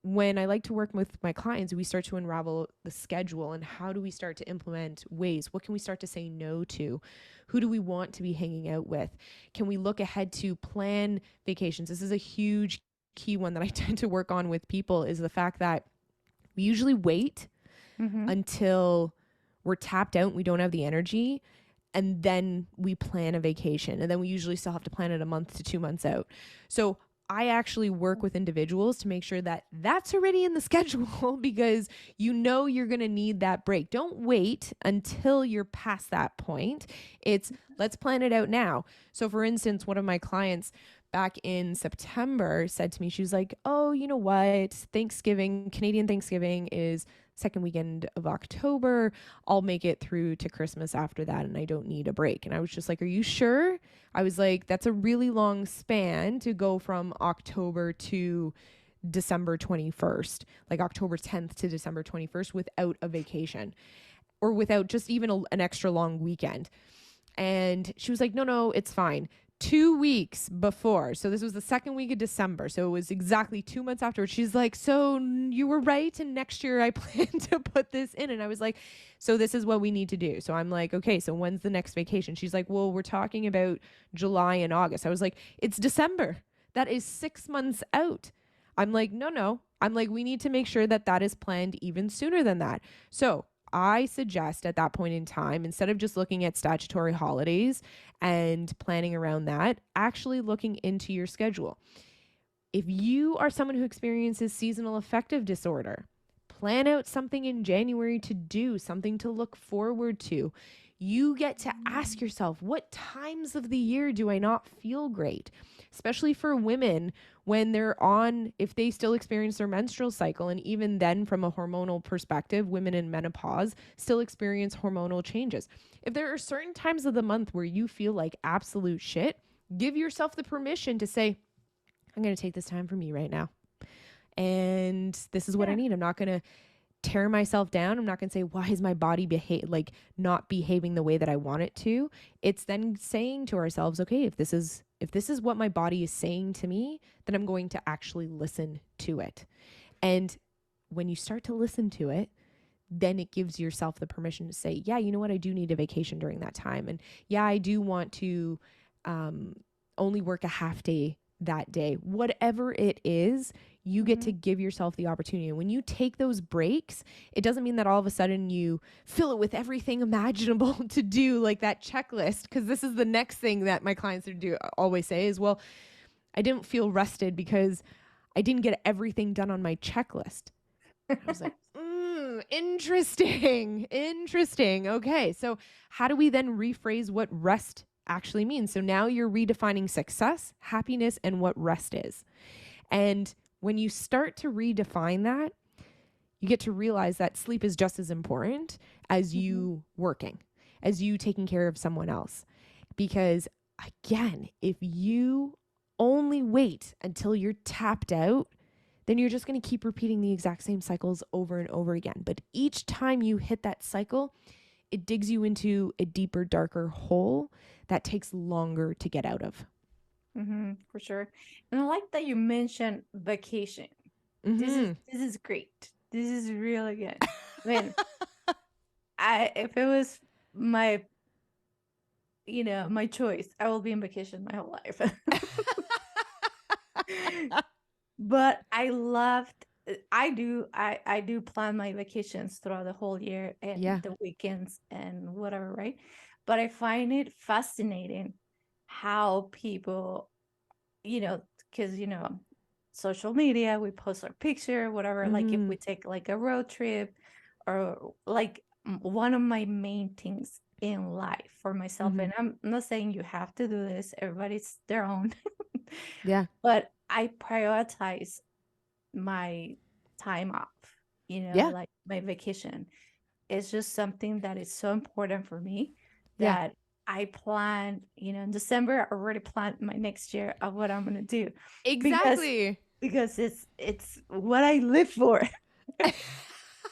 when I like to work with my clients, we start to unravel the schedule and how do we start to implement ways? What can we start to say no to? Who do we want to be hanging out with? Can we look ahead to plan vacations? This is a huge key one that I tend to work on with people is the fact that we usually wait Mm-hmm. until we're tapped out and we don't have the energy, and then we plan a vacation, and then we usually still have to plan it a month to 2 months out. So I actually work with individuals to make sure that that's already in the schedule because you know you're going to need that break. Don't wait until you're past that point. It's let's plan it out now. So for instance, one of my clients back in September said to me, she was like, "Oh, you know what? Thanksgiving, Canadian Thanksgiving is second weekend of October. I'll make it through to Christmas after that and I don't need a break." And I was just like, "Are you sure?" I was like, "That's a really long span to go from October to December 21st, like October 10th to December 21st without a vacation or without just even an extra long weekend." And she was like, "No, no, it's fine." 2 weeks before, so this was the second week of December, so it was exactly 2 months afterwards, she's like, "So you were right, and next year I plan to put this in." And I was like, "So this is what we need to do." So I'm like, "Okay, so when's the next vacation?" She's like, "Well, we're talking about July and August." I was like, "It's December. That is 6 months out." I'm like, "No, no." I'm like, "We need to make sure that that is planned even sooner than that." So I suggest at that point in time, instead of just looking at statutory holidays and planning around that, actually looking into your schedule. If you are someone who experiences seasonal affective disorder, plan out something in January to do, something to look forward to. You get to ask yourself, what times of the year do I not feel great? Especially for women when they're on, if they still experience their menstrual cycle. And even then, from a hormonal perspective, women in menopause still experience hormonal changes. If there are certain times of the month where you feel like absolute shit, give yourself the permission to say, I'm going to take this time for me right now. And this is what I need. I'm not going to tear myself down. I'm not going to say, why is my body not behaving the way that I want it to? It's then saying to ourselves, okay, if this is what my body is saying to me, then I'm going to actually listen to it. And when you start to listen to it, then it gives yourself the permission to say, yeah, you know what? I do need a vacation during that time. And yeah, I do want to only work a half day that day. Whatever it is, you get to give yourself the opportunity. And when you take those breaks, it doesn't mean that all of a sudden you fill it with everything imaginable to do, like that checklist. Because this is the next thing that my clients always say is, well, I didn't feel rested because I didn't get everything done on my checklist. I was like, interesting. Okay, so how do we then rephrase what rest actually means? So now you're redefining success, happiness, and what rest is. And when you start to redefine that, you get to realize that sleep is just as important as you working, as you taking care of someone else. Because again, if you only wait until you're tapped out, then you're just going to keep repeating the exact same cycles over and over again. But each time you hit that cycle, it digs you into a deeper, darker hole that takes longer to get out of. For sure. And I like that you mentioned vacation. This is great. This is really good. I mean, if it was my my choice, I will be in vacation my whole life. But I do plan my vacations throughout the whole year and the weekends and whatever, right? But I find it fascinating how people, because social media, we post our picture, whatever, like if we take like a road trip or like one of my main things in life for myself, and I'm not saying you have to do this, everybody's their own. But I prioritize my time off, like my vacation. It's just something that is so important for me that I plan, in December, I already planned my next year of what I'm gonna do. Exactly. Because it's what I live for.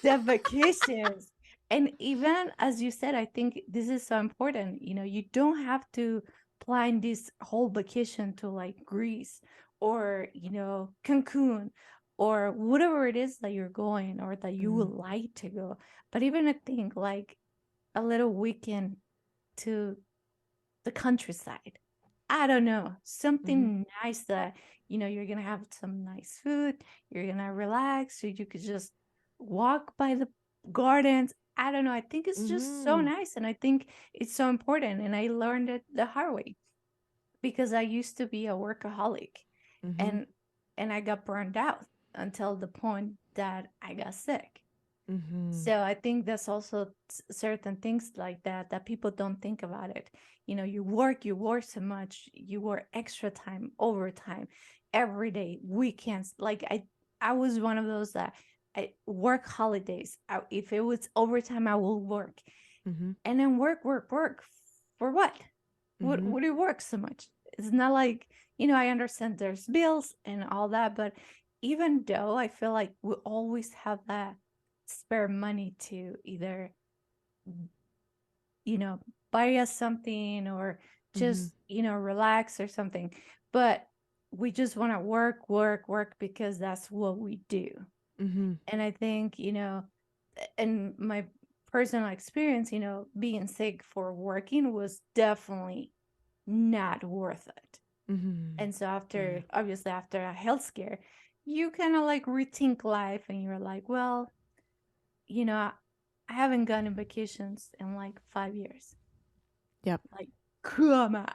The vacations. And even as you said, I think this is so important. You don't have to plan this whole vacation to like Greece or, Cancun or whatever it is that you're going or that you would like to go. But even I think like a little weekend to the countryside. I don't know, something nice that you're gonna have some nice food, you're gonna relax, so you could just walk by the gardens. I don't know. I think it's just so nice, and I think it's so important. And I learned it the hard way because I used to be a workaholic, and I got burned out until the point that I got sick. So I think that's also certain things like that people don't think about it. You work so much, you work extra time, overtime, every day, weekends. Like I was one of those that I work holidays. If it was overtime, I will work, and then work for what? What do you work so much? It's not like I understand there's bills and all that, but even though I feel like we always have that spare money to either you know buy us something or just relax or something, but we just want to work because that's what we do. And I think in my personal experience, being sick for working was definitely not worth it. And so obviously after a health scare, you kind of like rethink life and you're like, well, you know I haven't gone on vacations in like 5 years. Yep. Like, come on.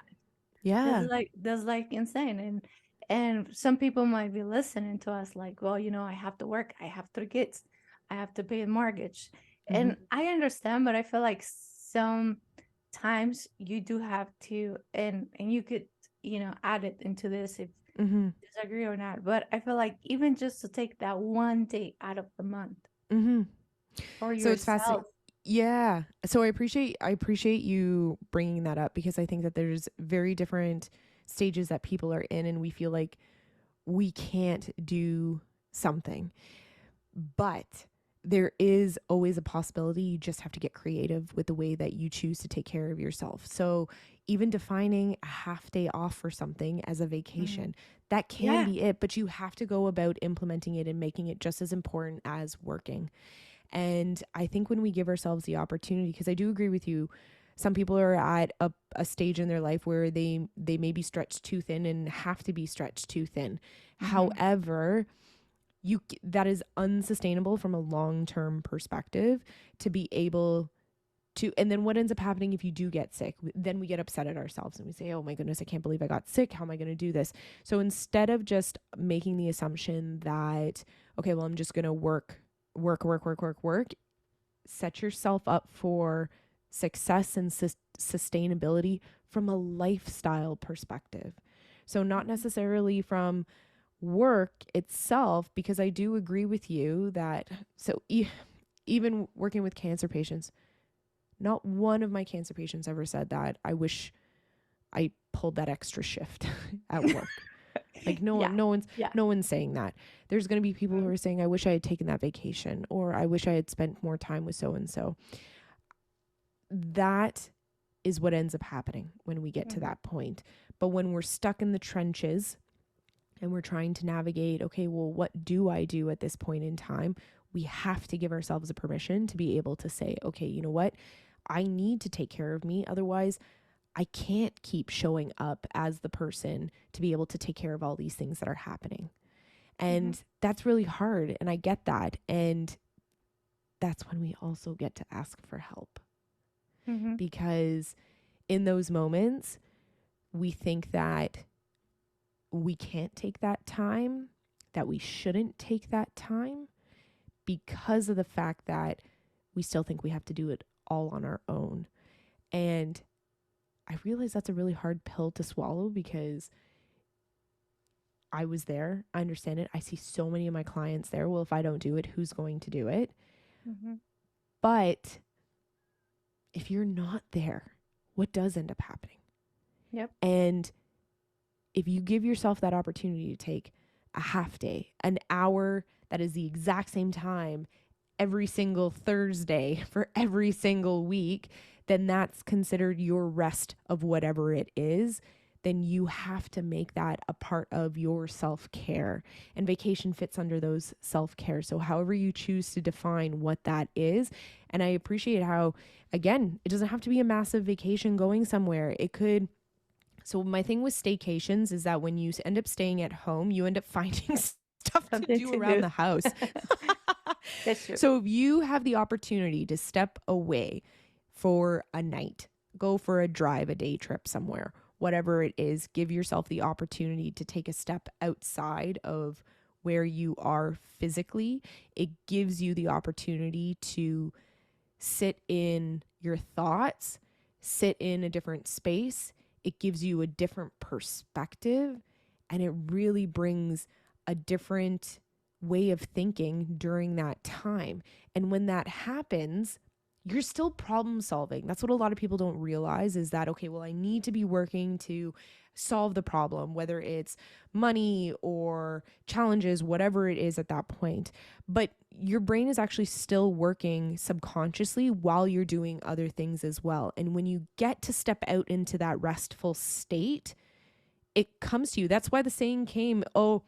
Yeah. That's like insane. And some people might be listening to us like, well, I have to work. I have 3 kids. I have to pay a mortgage. Mm-hmm. And I understand, but I feel like sometimes you do have to, and you could, add it into this if Mm-hmm. disagree or not. But I feel like even just to take that one day out of the month Mm-hmm. for So it's fascinating. yourself. Yeah. So I appreciate you bringing that up, because I think that there's very different stages that people are in, and we feel like we can't do something. But there is always a possibility. You just have to get creative with the way that you choose to take care of yourself. So even defining a half day off for something as a Mhm. vacation, that can Yeah. be it, but you have to go about implementing it and making it just as important as working. And I think when we give ourselves the opportunity, because I do agree with you, some people are at a stage in their life where they may be stretched too thin and have to be stretched too thin. Hmm. However, that is unsustainable from a long-term perspective to be able to. And then what ends up happening if you do get sick? Then we get upset at ourselves and we say, oh my goodness, I can't believe I got sick. How am I going to do this? So instead of just making the assumption that, okay, well, I'm just going to work, set yourself up for success and sustainability from a lifestyle perspective. So not necessarily from work itself, because I do agree with you that, even working with cancer patients, not one of my cancer patients ever said that I wish I pulled that extra shift at work. Like no Yeah. one, no one's, Yeah. no one's saying that. There's going to be people who Mhm. are saying, I wish I had taken that vacation, or I wish I had spent more time with so and so. That is what ends up happening when we get to Mhm. that point. But when we're stuck in the trenches and we're trying to navigate, okay, well, what do I do at this point in time? We have to give ourselves a permission to be able to say, okay, you know what? I need to take care of me. Otherwise, I can't keep showing up as the person to be able to take care of all these things that are happening. Mhm. And that's really hard. And I get that. And that's when we also get to ask for help, Mhm. because in those moments, we think that we can't take that time, that we shouldn't take that time, because of the fact that we still think we have to do it all on our own. And I realize that's a really hard pill to swallow, because I was there. I understand it. I see so many of my clients there. Well, if I don't do it, who's going to do it? Mhm. But if you're not there, what does end up happening? Yep. And if you give yourself that opportunity to take a half day, an hour that is the exact same time every single Thursday for every single week, then that's considered your rest of whatever it is. Then you have to make that a part of your self care. And vacation fits under those self care. So, however you choose to define what that is. And I appreciate how, again, it doesn't have to be a massive vacation going somewhere. It could. So, my thing with staycations is that when you end up staying at home, you end up finding stuff to Something do to around do. the house. That's true. So if you have the opportunity to step away for a night, go for a drive, a day trip somewhere, whatever it is, give yourself the opportunity to take a step outside of where you are physically. It gives you the opportunity to sit in your thoughts, sit in a different space. It gives you a different perspective, and it really brings a different way of thinking during that time. And when that happens, you're still problem solving. That's what a lot of people don't realize, is that, okay, well, I need to be working to solve the problem, whether it's money or challenges, whatever it is at that point. But your brain is actually still working subconsciously while you're doing other things as well. And when you get to step out into that restful state, it comes to you. That's why the saying came, oh,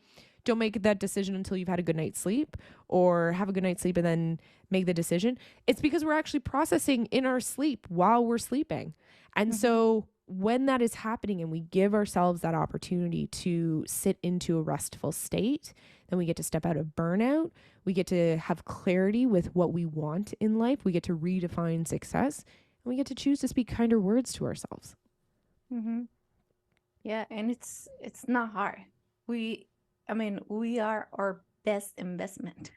don't make that decision until you've had a good night's sleep, or have a good night's sleep and then make the decision. It's because we're actually processing in our sleep while we're sleeping. And Mhm. so when that is happening and we give ourselves that opportunity to sit into a restful state, then we get to step out of burnout. We get to have clarity with what we want in life. We get to redefine success, and we get to choose to speak kinder words to ourselves. Mm-hmm. Yeah, and it's not hard. We, I mean, we are our best investment.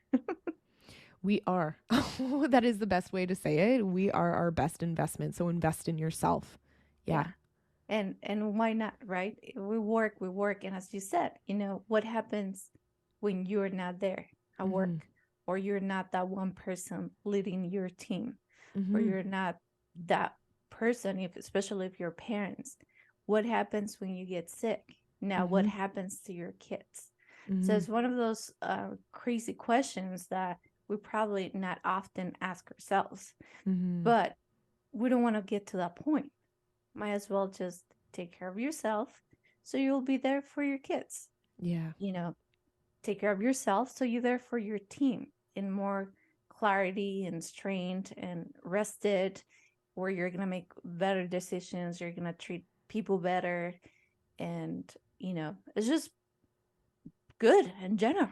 We are. That is the best way to say it. We are our best investment. So invest in yourself. Yeah. Yeah. And why not, right? We work, and as you said, what happens when you're not there at Mm-hmm. work, or you're not that one person leading your team, or Mm-hmm. you're not that person, if especially if you're parents. What happens when you get sick? Now, what Mm-hmm. happens to your kids? So Mm-hmm. it's one of those crazy questions that we probably not often ask ourselves, Mm-hmm. but we don't want to get to that point. Might as well just take care of yourself so you'll be there for your kids. Yeah. You know, take care of yourself so you're there for your team in more clarity and strength and rested, where you're going to make better decisions, you're going to treat people better. And, it's just good in general.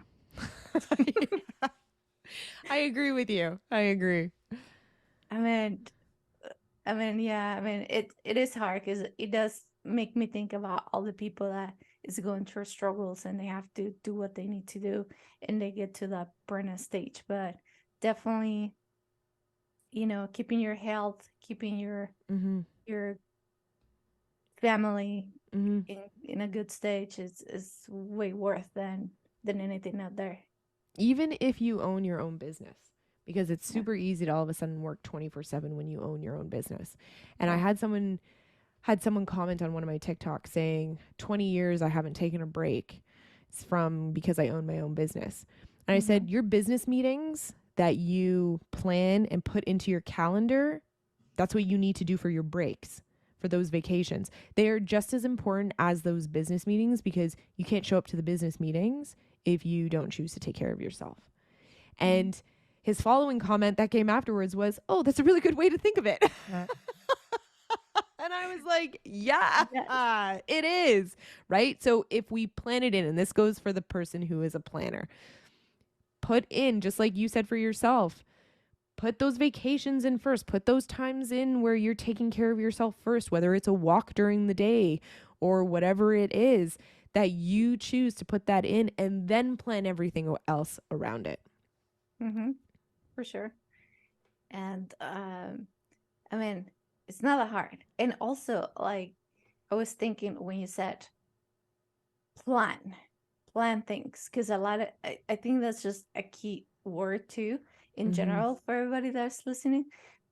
I agree with you. I agree. I mean, yeah, it is hard because it does make me think about all the people that is going through struggles and they have to do what they need to do and they get to that burnout stage. But definitely, keeping your health, keeping Mm-hmm. your family Mm-hmm. in a good stage is way worth than anything out there. Even if you own your own business, because it's Yeah, super easy to all of a sudden work 24/7 when you own your own business. And I yeah. had someone comment on one of my TikToks saying 20 years I haven't taken a break. It's from because I own my own business. And I Mm-hmm. said your business meetings that you plan and put into your calendar, that's what you need to do for your breaks, for those vacations. They are just as important as those business meetings because you can't show up to the business meetings if you don't choose to take care of yourself. Mm-hmm. And his following comment that came afterwards was, "Oh, that's a really good way to think of it." And I was like, yeah, Yes. it is. Right. So if we plan it in, and this goes for the person who is a planner, put in, just like you said for yourself, put those vacations in first, put those times in where you're taking care of yourself first, whether it's a walk during the day or whatever it is that you choose to put that in, and then plan everything else around it. Mm-hmm. For sure. And I mean, it's not that hard. And also, like, I was thinking when you said plan, plan things, because I think that's just a key word too, in Mm-hmm. general, for everybody that's listening.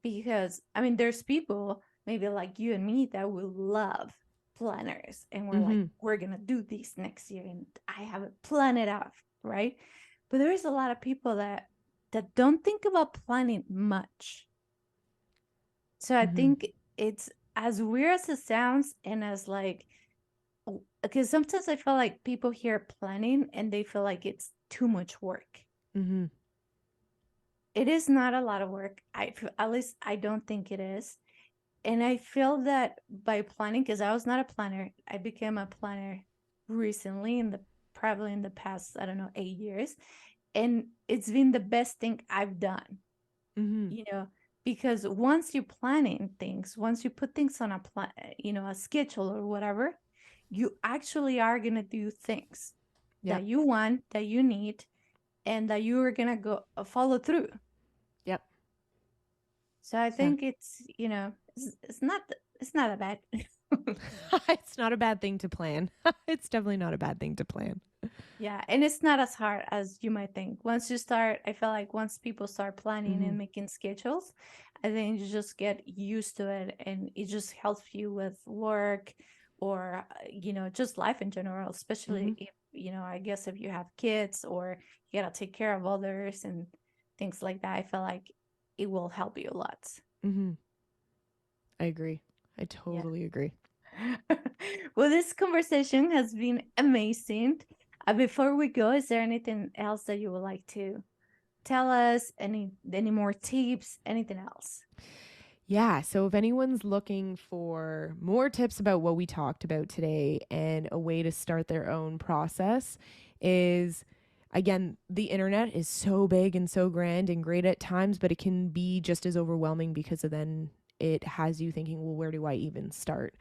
Because, I mean, there's people maybe like you and me that will love planners, and we're like, Mm-hmm. we're going to do this next year, and I have it planned it out, right? But there is a lot of people that don't think about planning much. So I Mm-hmm. think it's as weird as it sounds, and as like, because sometimes I feel like people hear planning and they feel like it's too much work. Mm-hmm. It is not a lot of work. At least I don't think it is. And I feel that by planning, because I was not a planner, I became a planner recently, probably in the past, I don't know, 8 years. And it's been the best thing I've done, Mm-hmm. you know, because once you're planning things, once you put things on a plan, a schedule or whatever, you actually are going to do things Yep. that you want, that you need, and that you are going to go follow through. Yep. So I Yeah. think it's not a bad. It's not a bad thing to plan. It's definitely not a bad thing to plan. Yeah, and it's not as hard as you might think. Once you start, I feel like once people start planning Mm-hmm. and making schedules, I think you just get used to it, and it just helps you with work, or just life in general, Mm-hmm. especially if, I guess if you have kids, or you gotta take care of others and things like that. I feel like it will help you a lot. Mm-hmm. I agree. I Yeah. totally agree. Well, this conversation has been amazing. Before we go, is there anything else that you would like to tell us? Any more tips? Anything else? Yeah, so if anyone's looking for more tips about what we talked about today and a way to start their own process, is again, the internet is so big and so grand and great at times, but it can be just as overwhelming because of then it has you thinking, well, where do I even start?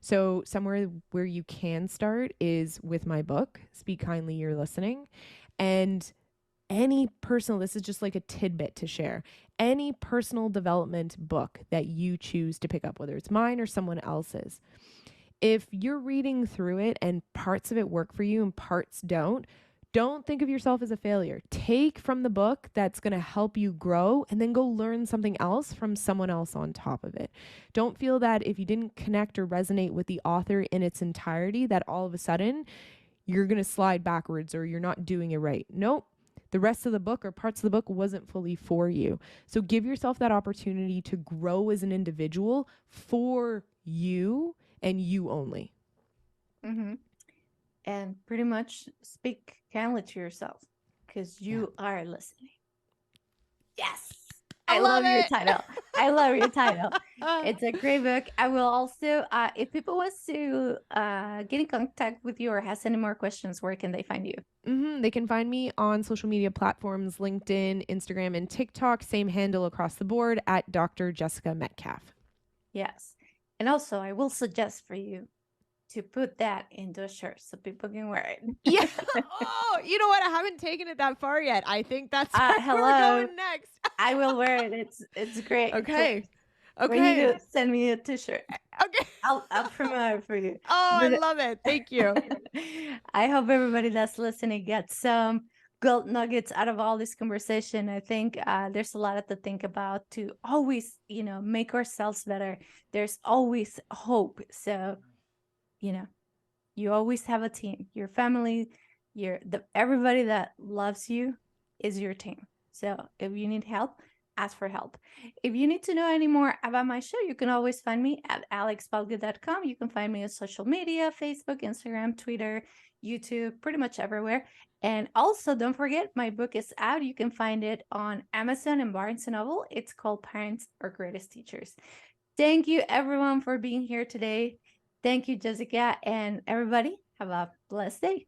So, somewhere where you can start is with my book, Speak Kindly, You're Listening. And any personal, this is just like a tidbit to share, any personal development book that you choose to pick up, whether it's mine or someone else's, if you're reading through it and parts of it work for you and parts don't think of yourself as a failure. Take from the book that's going to help you grow and then go learn something else from someone else on top of it. Don't feel that if you didn't connect or resonate with the author in its entirety, that all of a sudden you're going to slide backwards or you're not doing it right. Nope. The rest of the book or parts of the book wasn't fully for you. So give yourself that opportunity to grow as an individual for you and you only. Mm-hmm. And pretty much speak kindly to yourself because you are listening. Yes. I love your title. I love your title. It's a great book. I will also, if people want to get in contact with you or has any more questions, where can they find you? They can find me on social media platforms, LinkedIn, Instagram, and TikTok. Same handle across the board at Dr. Jessica Metcalfe. Yes. And also, I will suggest for you to put that into a shirt so people can wear it. Yeah. Oh, you know what? I haven't taken it that far yet. I think that's where we're going next. I will wear it. It's great. Okay. When you do, send me a t-shirt. Okay. I'll promote it for you. Oh, I love it. Thank you. I hope everybody that's listening gets some gold nuggets out of all this conversation. I think there's a lot to think about to always, make ourselves better. There's always hope. So, you always have a team. Your family, everybody that loves you is your team. So if you need help, ask for help. If you need to know any more about my show, you can always find me at alexvalgood.com. You can find me on social media, Facebook, Instagram, Twitter, YouTube, pretty much everywhere. And also, don't forget, my book is out. You can find it on Amazon and Barnes & Noble. It's called Parents Are Greatest Teachers. Thank you, everyone, for being here today. Thank you, Jessica, and everybody. Have a blessed day.